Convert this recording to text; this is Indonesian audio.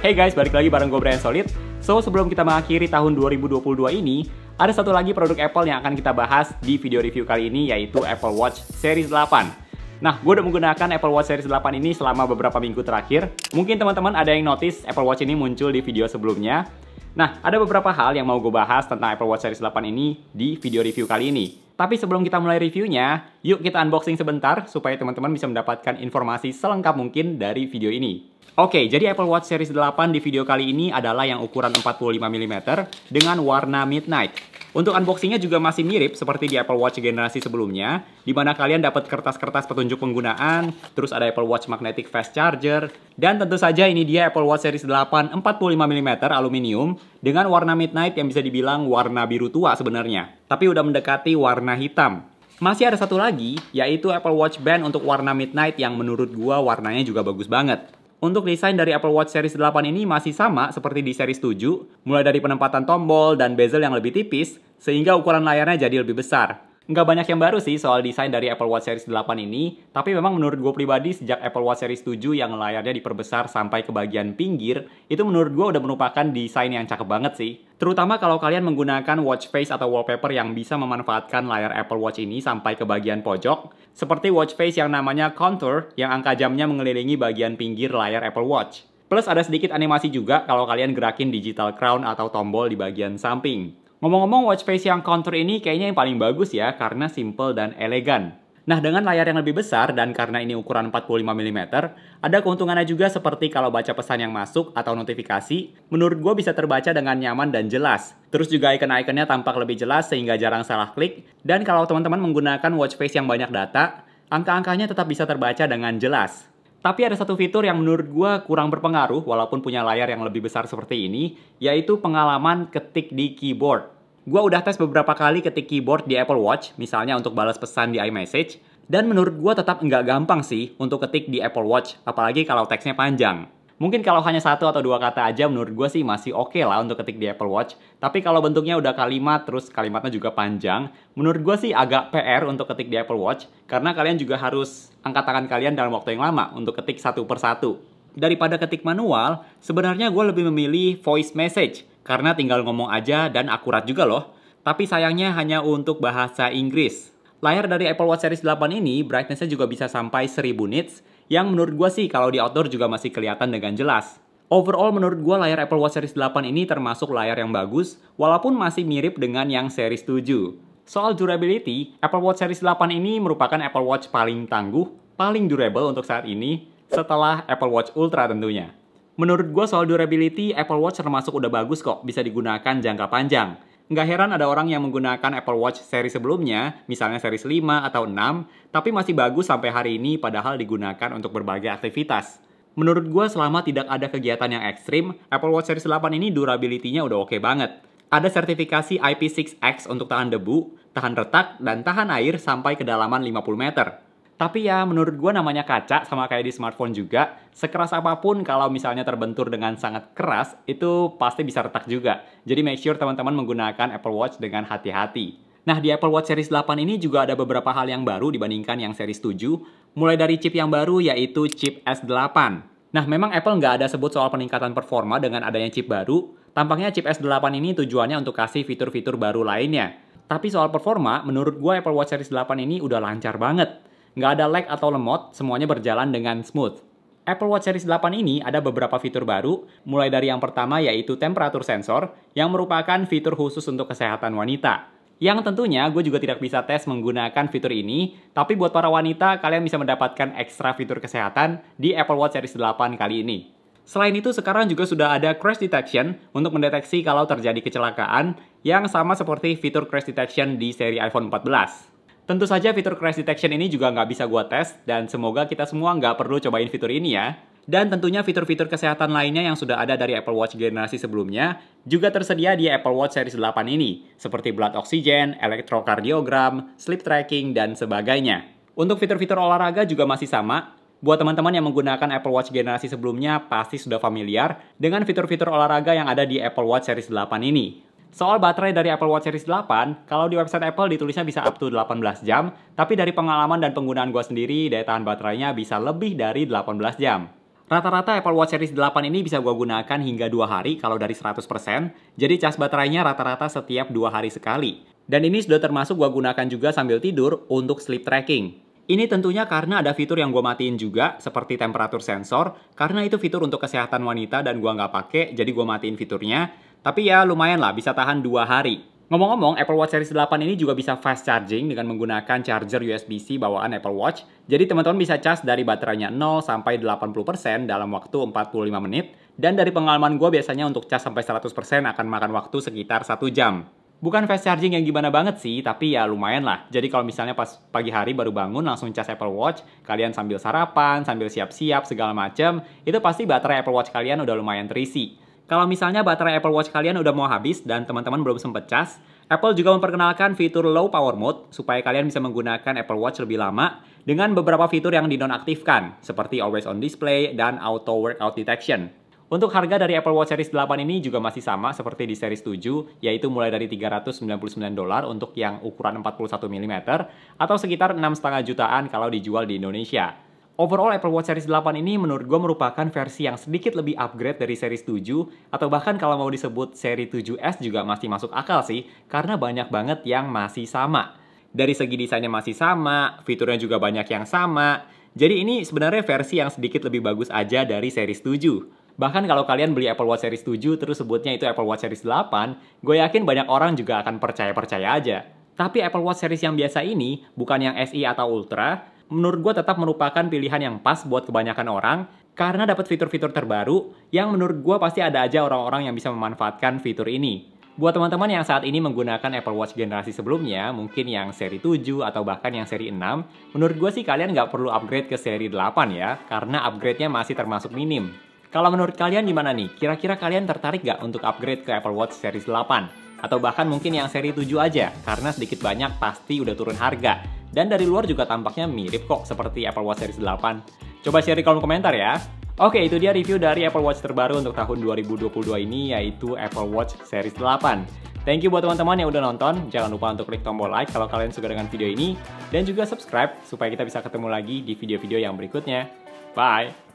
Hey guys, balik lagi bareng gue Brian Solid. So, sebelum kita mengakhiri tahun 2022 ini, ada satu lagi produk Apple yang akan kita bahas di video review kali ini, yaitu Apple Watch Series 8. Nah, gue udah menggunakan Apple Watch Series 8 ini selama beberapa minggu terakhir. Mungkin teman-teman ada yang notice Apple Watch ini muncul di video sebelumnya. Nah, ada beberapa hal yang mau gue bahas tentang Apple Watch Series 8 ini di video review kali ini. Tapi sebelum kita mulai reviewnya, yuk kita unboxing sebentar supaya teman-teman bisa mendapatkan informasi selengkap mungkin dari video ini. Oke, jadi Apple Watch Series 8 di video kali ini adalah yang ukuran 45 mm dengan warna midnight. Untuk unboxingnya juga masih mirip seperti di Apple Watch generasi sebelumnya, di mana kalian dapat kertas-kertas petunjuk penggunaan, terus ada Apple Watch Magnetic Fast Charger, dan tentu saja ini dia Apple Watch Series 8 45 mm aluminium dengan warna midnight yang bisa dibilang warna biru tua sebenarnya, tapi udah mendekati warna hitam. Masih ada satu lagi, yaitu Apple Watch Band untuk warna midnight yang menurut gua warnanya juga bagus banget. Untuk desain dari Apple Watch Series 8 ini masih sama seperti di Series 7, mulai dari penempatan tombol dan bezel yang lebih tipis, sehingga ukuran layarnya jadi lebih besar. Nggak banyak yang baru sih soal desain dari Apple Watch Series 8 ini, tapi memang menurut gue pribadi sejak Apple Watch Series 7 yang layarnya diperbesar sampai ke bagian pinggir, itu menurut gue udah merupakan desain yang cakep banget sih. Terutama kalau kalian menggunakan watch face atau wallpaper yang bisa memanfaatkan layar Apple Watch ini sampai ke bagian pojok, seperti watch face yang namanya Contour yang angka jamnya mengelilingi bagian pinggir layar Apple Watch. Plus ada sedikit animasi juga kalau kalian gerakin digital crown atau tombol di bagian samping. Ngomong-ngomong, watch face yang Contour ini kayaknya yang paling bagus ya, karena simple dan elegan. Nah, dengan layar yang lebih besar dan karena ini ukuran 45 mm, ada keuntungannya juga seperti kalau baca pesan yang masuk atau notifikasi, menurut gue bisa terbaca dengan nyaman dan jelas. Terus juga icon-iconnya tampak lebih jelas sehingga jarang salah klik, dan kalau teman-teman menggunakan watch face yang banyak data, angka-angkanya tetap bisa terbaca dengan jelas. Tapi ada satu fitur yang menurut gue kurang berpengaruh walaupun punya layar yang lebih besar seperti ini, yaitu pengalaman ketik di keyboard. Gue udah tes beberapa kali ketik keyboard di Apple Watch, misalnya untuk balas pesan di iMessage, dan menurut gue tetap nggak gampang sih untuk ketik di Apple Watch, apalagi kalau teksnya panjang. Mungkin kalau hanya satu atau dua kata aja menurut gue sih masih oke lah untuk ketik di Apple Watch, tapi kalau bentuknya udah kalimat, terus kalimatnya juga panjang, menurut gue sih agak PR untuk ketik di Apple Watch, karena kalian juga harus angkat tangan kalian dalam waktu yang lama untuk ketik satu persatu. Daripada ketik manual, sebenarnya gue lebih memilih voice message, karena tinggal ngomong aja dan akurat juga loh. Tapi sayangnya hanya untuk bahasa Inggris. Layar dari Apple Watch Series 8 ini, brightness-nya juga bisa sampai 1000 nits, yang menurut gue sih kalau di outdoor juga masih kelihatan dengan jelas. Overall menurut gue layar Apple Watch Series 8 ini termasuk layar yang bagus, walaupun masih mirip dengan yang Series 7. Soal durability, Apple Watch Series 8 ini merupakan Apple Watch paling tangguh, paling durable untuk saat ini, setelah Apple Watch Ultra tentunya. Menurut gue soal durability, Apple Watch termasuk udah bagus kok, bisa digunakan jangka panjang. Nggak heran ada orang yang menggunakan Apple Watch seri sebelumnya, misalnya series 5 atau 6, tapi masih bagus sampai hari ini padahal digunakan untuk berbagai aktivitas. Menurut gue selama tidak ada kegiatan yang ekstrim, Apple Watch Series 8 ini durability-nya udah oke banget. Ada sertifikasi IP6X untuk tahan debu, tahan retak, dan tahan air sampai kedalaman 50 meter. Tapi ya menurut gue namanya kaca sama kayak di smartphone juga, sekeras apapun kalau misalnya terbentur dengan sangat keras, itu pasti bisa retak juga. Jadi make sure teman-teman menggunakan Apple Watch dengan hati-hati. Nah di Apple Watch Series 8 ini juga ada beberapa hal yang baru dibandingkan yang Series 7, mulai dari chip yang baru yaitu chip S8. Nah memang Apple nggak ada sebut soal peningkatan performa dengan adanya chip baru, tampaknya chip S8 ini tujuannya untuk kasih fitur-fitur baru lainnya. Tapi soal performa, menurut gue Apple Watch Series 8 ini udah lancar banget. Nggak ada lag atau lemot, semuanya berjalan dengan smooth. Apple Watch Series 8 ini ada beberapa fitur baru, mulai dari yang pertama yaitu temperatur sensor, yang merupakan fitur khusus untuk kesehatan wanita. Yang tentunya gue juga tidak bisa tes menggunakan fitur ini, tapi buat para wanita, kalian bisa mendapatkan ekstra fitur kesehatan di Apple Watch Series 8 kali ini. Selain itu, sekarang juga sudah ada crash detection untuk mendeteksi kalau terjadi kecelakaan, yang sama seperti fitur crash detection di seri iPhone 14. Tentu saja fitur crash detection ini juga nggak bisa gua tes, dan semoga kita semua nggak perlu cobain fitur ini ya. Dan tentunya fitur-fitur kesehatan lainnya yang sudah ada dari Apple Watch generasi sebelumnya juga tersedia di Apple Watch Series 8 ini, seperti blood oxygen, elektrokardiogram, sleep tracking, dan sebagainya. Untuk fitur-fitur olahraga juga masih sama. Buat teman-teman yang menggunakan Apple Watch generasi sebelumnya pasti sudah familiar dengan fitur-fitur olahraga yang ada di Apple Watch Series 8 ini. Soal baterai dari Apple Watch Series 8, kalau di website Apple ditulisnya bisa up to 18 jam, tapi dari pengalaman dan penggunaan gue sendiri, daya tahan baterainya bisa lebih dari 18 jam. Rata-rata Apple Watch Series 8 ini bisa gua gunakan hingga 2 hari kalau dari 100%, jadi cas baterainya rata-rata setiap 2 hari sekali. Dan ini sudah termasuk gua gunakan juga sambil tidur untuk sleep tracking. Ini tentunya karena ada fitur yang gua matiin juga, seperti temperatur sensor, karena itu fitur untuk kesehatan wanita dan gua nggak pakai, jadi gua matiin fiturnya. Tapi ya lumayan lah, bisa tahan 2 hari. Ngomong-ngomong, Apple Watch Series 8 ini juga bisa fast charging dengan menggunakan charger USB-C bawaan Apple Watch. Jadi teman-teman bisa cas dari baterainya 0 sampai 80% dalam waktu 45 menit. Dan dari pengalaman gue biasanya untuk cas sampai 100% akan makan waktu sekitar 1 jam. Bukan fast charging yang gimana banget sih, tapi ya lumayan lah. Jadi kalau misalnya pas pagi hari baru bangun langsung cas Apple Watch, kalian sambil sarapan, sambil siap-siap segala macam, itu pasti baterai Apple Watch kalian udah lumayan terisi. Kalau misalnya baterai Apple Watch kalian udah mau habis dan teman-teman belum sempet cas, Apple juga memperkenalkan fitur Low Power Mode supaya kalian bisa menggunakan Apple Watch lebih lama dengan beberapa fitur yang dinonaktifkan, seperti Always On Display dan Auto Workout Detection. Untuk harga dari Apple Watch Series 8 ini juga masih sama seperti di Series 7, yaitu mulai dari $399 untuk yang ukuran 41 mm atau sekitar 6,5 jutaan kalau dijual di Indonesia. Overall, Apple Watch Series 8 ini menurut gue merupakan versi yang sedikit lebih upgrade dari Series 7, atau bahkan kalau mau disebut seri 7S juga masih masuk akal sih, karena banyak banget yang masih sama. Dari segi desainnya masih sama, fiturnya juga banyak yang sama, jadi ini sebenarnya versi yang sedikit lebih bagus aja dari Series 7. Bahkan kalau kalian beli Apple Watch Series 7 terus sebutnya itu Apple Watch Series 8, gue yakin banyak orang juga akan percaya-percaya aja. Tapi Apple Watch Series yang biasa ini, bukan yang SE atau Ultra, menurut gue tetap merupakan pilihan yang pas buat kebanyakan orang karena dapat fitur-fitur terbaru yang menurut gue pasti ada aja orang-orang yang bisa memanfaatkan fitur ini. Buat teman-teman yang saat ini menggunakan Apple Watch generasi sebelumnya, mungkin yang seri 7 atau bahkan yang seri 6, menurut gue sih kalian nggak perlu upgrade ke seri 8 ya, karena upgrade-nya masih termasuk minim. Kalau menurut kalian gimana nih? Kira-kira kalian tertarik nggak untuk upgrade ke Apple Watch Series 8? Atau bahkan mungkin yang seri 7 aja, karena sedikit banyak pasti udah turun harga. Dan dari luar juga tampaknya mirip kok seperti Apple Watch Series 8. Coba share di kolom komentar ya. Oke, itu dia review dari Apple Watch terbaru untuk tahun 2022 ini, yaitu Apple Watch Series 8. Thank you buat teman-teman yang udah nonton. Jangan lupa untuk klik tombol like kalau kalian suka dengan video ini. Dan juga subscribe supaya kita bisa ketemu lagi di video-video yang berikutnya. Bye!